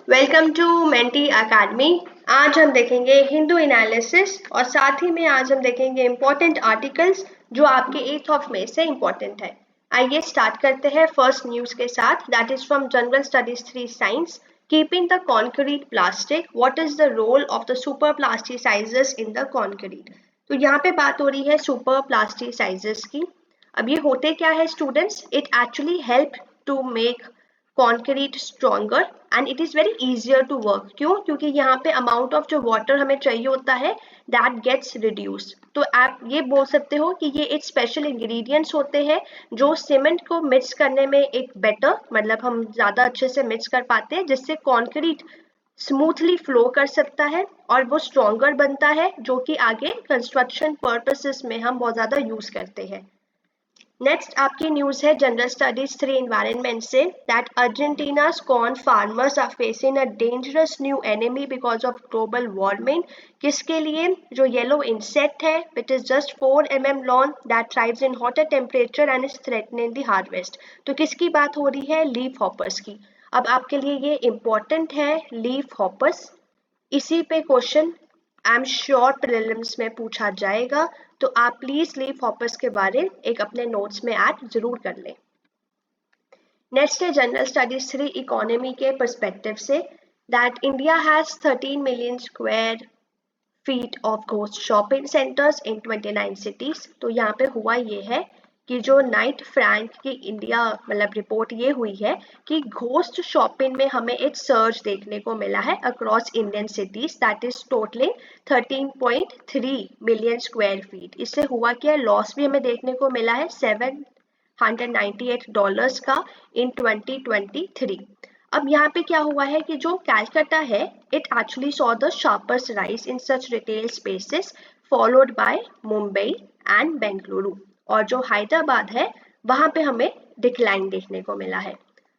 Welcome to mentee academy. आज हम देखेंगे हिंदू एनालिसिस और साथ ही में आज हम देखेंगे इम्पोर्टेंट आर्टिकल्स जो आपके 8th ऑफ मे से इम्पोर्टेंट है। आइए स्टार्ट करते हैं फर्स्ट न्यूज के साथ, that is from general studies 3 science. Keeping the concrete plastic, what is the role of the super plasticizers in the concrete. तो यहाँ पे बात हो रही है सुपर प्लास्टिसाइजर्स की। अब ये होते क्या है students, it actually help to make concrete stronger and it is very easier to work. क्यों? क्योंकि यहाँ पे अमाउंट ऑफ जो वाटर हमें चाहिए होता है दैट गेट्स रिड्यूस। तो आप ये बोल सकते हो कि ये एक स्पेशल इंग्रेडिएंट्स होते हैं जो सीमेंट को मिक्स करने में एक बेटर, मतलब हम ज़्यादा अच्छे से मिक्स कर पाते हैं जिससे कॉन्क्रीट स्मूथली फ्लो कर सकता है और वो स्ट्रॉन्गर बनता है, जो कि आगे कंस्ट्रक्शन पर्पसेस में हम बहुत ज़्यादा यूज़ करते हैं। नेक्स्ट आपकी न्यूज है जनरल स्टडीज 3 एनवायरनमेंट से, that Argentina's corn farmers are facing a dangerous new enemy because of global warming. किसके लिए? जो येलो इंसेक्ट है which is just 4 mm long that thrives in hotter temperature and is threatening the harvest. तो किसकी बात हो रही है? लीफ हॉपर्स की। अब आपके लिए ये इम्पोर्टेंट है लीफ हॉपर्स, इसी पे question I am sure prelims में पूछा जाएगा, तो आप प्लीज लीफ हॉपर्स के बारे एक अपने नोट्स में ऐड जरूर कर लें। नेक्स्ट है जनरल स्टडीज 3 इकोनॉमी के पर्सपेक्टिव से, that India has 13 million square feet of ghost shopping centres in 29 cities. तो यहाँ पे हुआ ये है कि जो नाइट फ्रैंक की इंडिया मतलब रिपोर्ट ये हुई है कि घोस्ट शॉपिंग में हमें एक सर्च देखने को मिला है across Indian cities, that is totalling 13.3 million square feet. इससे हुआ क्या? लॉस भी हमें देखने को मिला है $798 का इन 2023। अब यहाँ पे क्या हुआ है कि जो कैलकाटा है it actually saw the sharpest rise in such retail spaces followed by Mumbai and Bengaluru, और जो हैदराबाद है वहां पे हमें डिक्लाइन देखने को मिला है।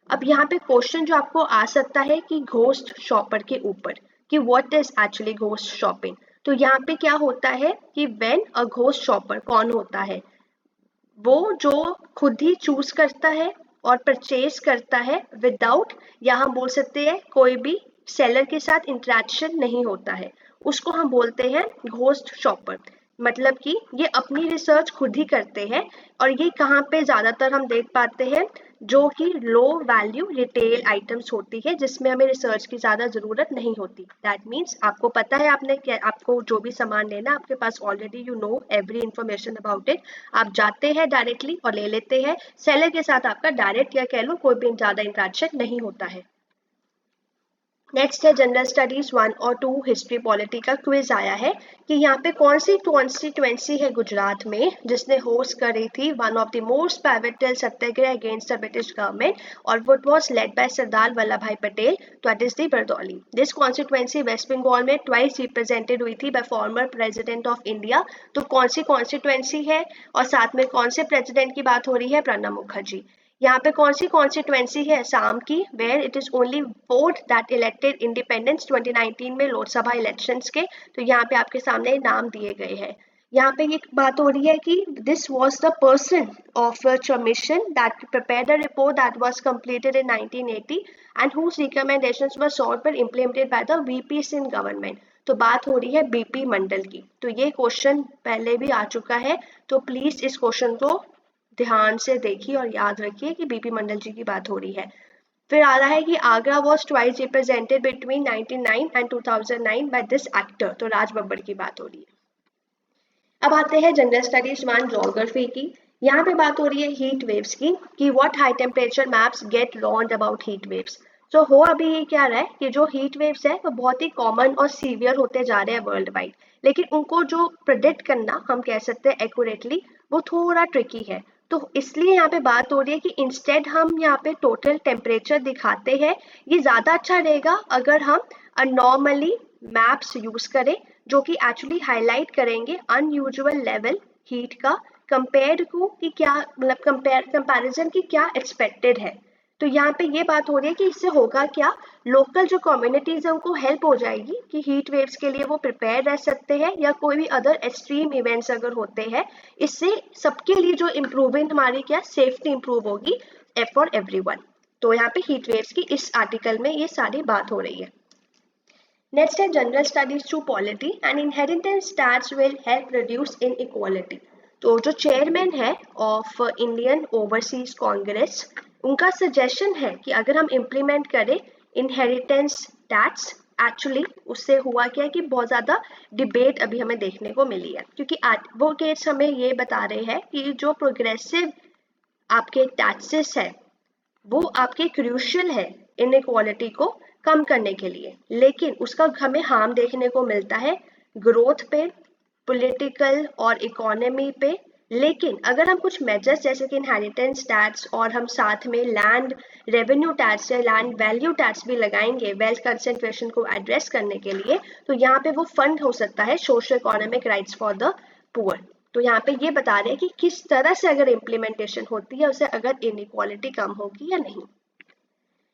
अब यहाँ पे क्वेश्चन जो आपको आ सकता है कि घोस्ट शॉपर के ऊपर कि what is actually ghost shopping. तो यहाँ पे क्या होता है कि व्हेन अ घोस्ट शॉपर कौन होता है? वो जो खुद ही चूज करता है और परचेज करता है विदाउट, या हम बोल सकते हैं कोई भी सेलर के साथ इंटरेक्शन नहीं होता है, उसको हम बोलते हैं घोस्ट शॉपर। मतलब कि ये अपनी रिसर्च खुद ही करते हैं, और ये कहाँ पे ज़्यादातर हम देख पाते हैं? जो कि लो वैल्यू रिटेल आइटम्स होती है जिसमें हमें रिसर्च की ज़्यादा ज़रूरत नहीं होती। दैट मीन्स आपको पता है आपको जो भी सामान लेना आपके पास already you know every information about it, आप जाते हैं डायरेक्टली और ले लेते हैं। सेलर के साथ आपका डायरेक्ट या कह लो कोई भी ज़्यादा इंटरेक्शन नहीं होता है। नेक्स्ट है जनरल स्टडीज 1 और 2 हिस्ट्री पॉलिटी का क्विज आया है कि यहाँ पे कौन सी कॉन्स्टिट्यूएंसी है गुजरात में जिसने होस्ट करी थी one of the most pivotal satyagraha against the British government, और वो was led by Sardar Vallabhbhai Patel, that is the Bardoli. This constituency West Bengal में ट्वाइस रिप्रेजेंटेड हुई थी by former president of India. तो कौन सी कॉन्स्टिट्यूएंसी है और साथ में कौन से प्रेसिडेंट की बात हो रही है? प्रणब मुखर्जी। यहाँ पे कौन सी कॉन्स्टिट्यूएंसी है? असम की, where it is only fourth that elected independence 2019 में लोकसभा इलेक्शंस के। तो यहाँ पे आपके सामने नाम दिए गए हैं। यहाँ पे ये बात हो रही है कि this was the person of commission that prepared the report that was completed in 1980 and whose recommendations were sought पर implemented by the VP Singh government. तो बात हो रही है बीपी मंडल की। तो ये क्वेश्चन पहले भी आ चुका है, तो प्लीज इस क्वेश्चन को ध्यान से देखिए और याद रखिए कि बीपी मंडल जी की बात हो रही है। फिर आ रहा है कि Agra was twice represented between 1909 and 2009 by this actor, तो राज बब्बर की बात हो रही है। अब आते हैं जनरल स्टडीज 1 ज्योग्राफी की। यहाँ पे बात हो रही है हीट वेव्स की कि what high temperature maps get learned about heat waves. तो हो अभी ये क्या रहा है कि जो हीट वेव्स है वो बहुत ही कॉमन और सीवियर होते जा रहे हैं वर्ल्ड वाइड, लेकिन उनको जो प्रिडिक्ट करना हम कह सकते हैं एक्यूरेटली वो थोड़ा ट्रिकी है। तो इसलिए यहाँ पे बात हो रही है कि इंस्टेड हम यहाँ पे टोटल टेम्परेचर दिखाते हैं। ये ज़्यादा अच्छा रहेगा अगर हम नॉर्मली मैप्स यूज करें जो कि एक्चुअली हाईलाइट करेंगे अनयूजुअल लेवल हीट का कंपेयर्ड को कि क्या मतलब कंपैरिजन की क्या एक्सपेक्टेड है। तो यहाँ पे ये बात हो रही है कि इससे होगा क्या, लोकल जो कम्युनिटीज है उनको हेल्प हो जाएगी कि हीट वेव्स के लिए वो प्रिपेयर रह सकते हैं, या कोई भी अदर एक्सट्रीम इवेंट्स अगर होते हैं, इससे सबके लिए जो इम्प्रूवमेंट हमारी क्या सेफ्टी इंप्रूव होगी फॉर एवरीवन। तो यहाँ पे हीट वेव्स की इस आर्टिकल में ये सारी बात हो रही है। नेक्स्ट है general studies through polity and inheritance stats will help reduce inequality. तो जो चेयरमैन है ऑफ इंडियन ओवरसीज कांग्रेस, उनका सजेशन है कि अगर हम इम्प्लीमेंट करें इनहेरिटेंस टैक्स, एक्चुअली उससे हुआ क्या कि बहुत ज़्यादा डिबेट अभी हमें देखने को मिली है, क्योंकि एडवोकेट्स हमें ये बता रहे हैं कि जो प्रोग्रेसिव आपके टैक्सेस है वो आपके क्रूशियल है इनइक्वालिटी को कम करने के लिए, लेकिन उसका हमें हार्म देखने को मिलता है ग्रोथ पे, पॉलिटिकल और इकोनॉमी पे। लेकिन अगर हम कुछ मेजर्स जैसे कि इनहेरिटेंस टैक्स और हम साथ में लैंड रेवेन्यू टैक्स या लैंड वैल्यू टैक्स भी लगाएंगे वेल्थ कंसंट्रेशन को एड्रेस करने के लिए, तो यहाँ पे वो फंड हो सकता है social economic rights for the poor. तो यहाँ पे ये बता रहे हैं कि किस तरह से अगर इम्प्लीमेंटेशन होती है उससे अगर इनइक्वालिटी कम होगी या नहीं।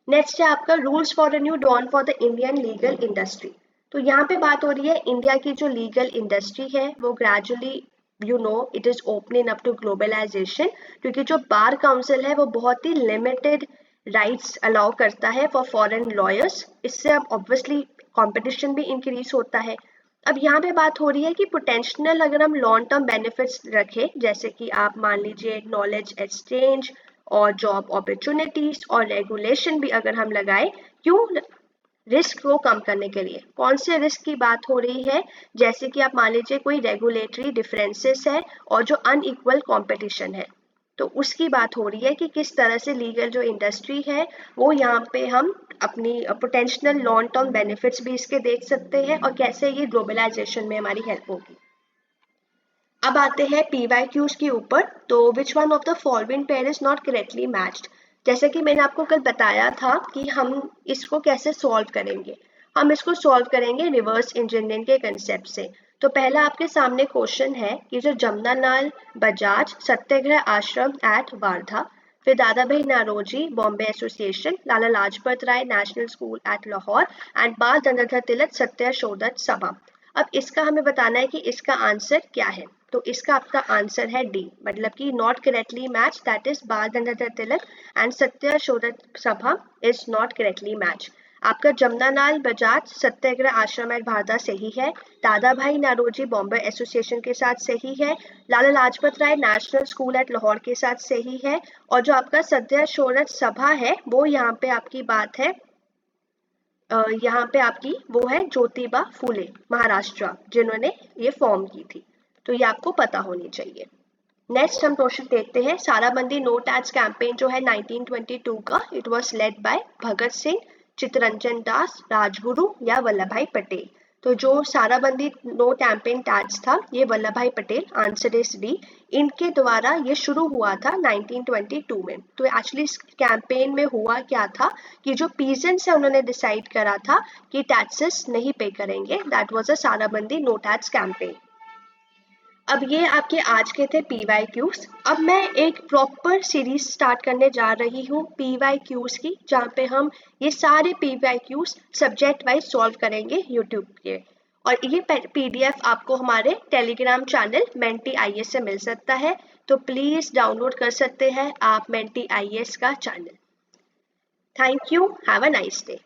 नेक्स्ट है आपका rules for a new dawn for the Indian legal industry. तो यहाँ पे बात हो रही है इंडिया की जो लीगल इंडस्ट्री है वो gradually it is opening up to globalisation, क्योंकि जो बार काउंसिल है वो बहुत ही लिमिटेड राइट्स अलाउ करता है फॉर फॉरेन लॉयर्स। इससे अब ऑब्वियसली कंपटीशन भी इंक्रीज होता है। अब यहाँ पे बात हो रही है कि पोटेंशियल अगर हम लॉन्ग टर्म बेनिफिट्स रखें, जैसे कि आप मान लीजिए नॉलेज एक्सचेंज और जॉब अपॉर्चुनिटीज और रेगुलेशन भी अगर हम लगाए, क्यों, रिस्क को कम करने के लिए। कौन से रिस्क की बात हो रही है, जैसे कि आप मान लीजिए कोई रेगुलेटरी डिफरेंसेस है और जो अनइक्वल कंपटीशन है, तो उसकी बात हो रही है कि किस तरह से लीगल जो इंडस्ट्री है वो यहाँ पे हम अपनी पोटेंशियल लॉन्ग टर्म बेनिफिट्स भी इसके देख सकते हैं और कैसे ये ग्लोबलाइजेशन में हमारी हेल्प होगी। अब आते हैं PYQs के ऊपर। तो which one of the following pair is not correctly matched. जैसे कि मैंने आपको कल बताया था कि हम इसको कैसे सॉल्व करेंगे। हम इसको सॉल्व करेंगे रिवर्स इंजीनियरिंग के कंसेप्ट से। तो पहला आपके सामने क्वेश्चन है कि जो जमुनालाल बजाज सत्याग्रह आश्रम एट वार्धा, फिर Dadabhai Naoroji Bombay association, Lala Lajpat Rai national school at Lahore and Bal Gangadhar तिलक सत्याशोधक सभा। अब इसका हमें बताना है कि इसका आंसर क्या है। तो इसका आपका आंसर है डी, मतलब कि not correctly match, that is बाल गंगाधर तिलक एंड सत्याशोधक सभा इज नॉट करेक्टली मैच। आपका जमुनालाल बजाज सत्याग्रह आश्रम एट वार्धा सही है, दादा भाई नारोजी बॉम्बे एसोसिएशन के साथ सही है, लाला Lajpat Rai national school at Lahore के साथ सही है, और जो आपका सत्याशोधक सभा है वो यहाँ पे आपकी बात है, यहाँ पे आपकी वो है ज्योतिबा फूले महाराष्ट्र, जिन्होंने ये फॉर्म की थी। तो ये आपको पता होनी चाहिए। नेक्स्ट हम क्वेश्चन देखते हैं। साराबंदी नो टैक्स कैंपेन जो है 1922 का, it was led bye Bhagat Singh, Chittaranjan Das, Rajguru या वल्लभ भाई पटेल। तो जो साराबंदी नो कैंपेन टैक्स था ये वल्लभ भाई पटेल, आंसर इज डी, इनके द्वारा ये शुरू हुआ था 1922 में। तो एक्चुअली इस कैंपेन में हुआ क्या था कि जो पीजेंट्स है उन्होंने डिसाइड करा था कि टैक्सेस नहीं पे करेंगे, that was a sarabandi no tax campaign. अब ये आपके आज के थे PYQs। अब मैं एक प्रॉपर सीरीज स्टार्ट करने जा रही हूँ PYQs की, जहाँ पे हम ये सारे PYQs सब्जेक्ट वाइज सॉल्व करेंगे यूट्यूब के। और ये PDF आपको हमारे टेलीग्राम चैनल मेंटी IAS से मिल सकता है, तो प्लीज़ डाउनलोड कर सकते हैं आप मेंटी IAS का channel. Thank you, have a nice day.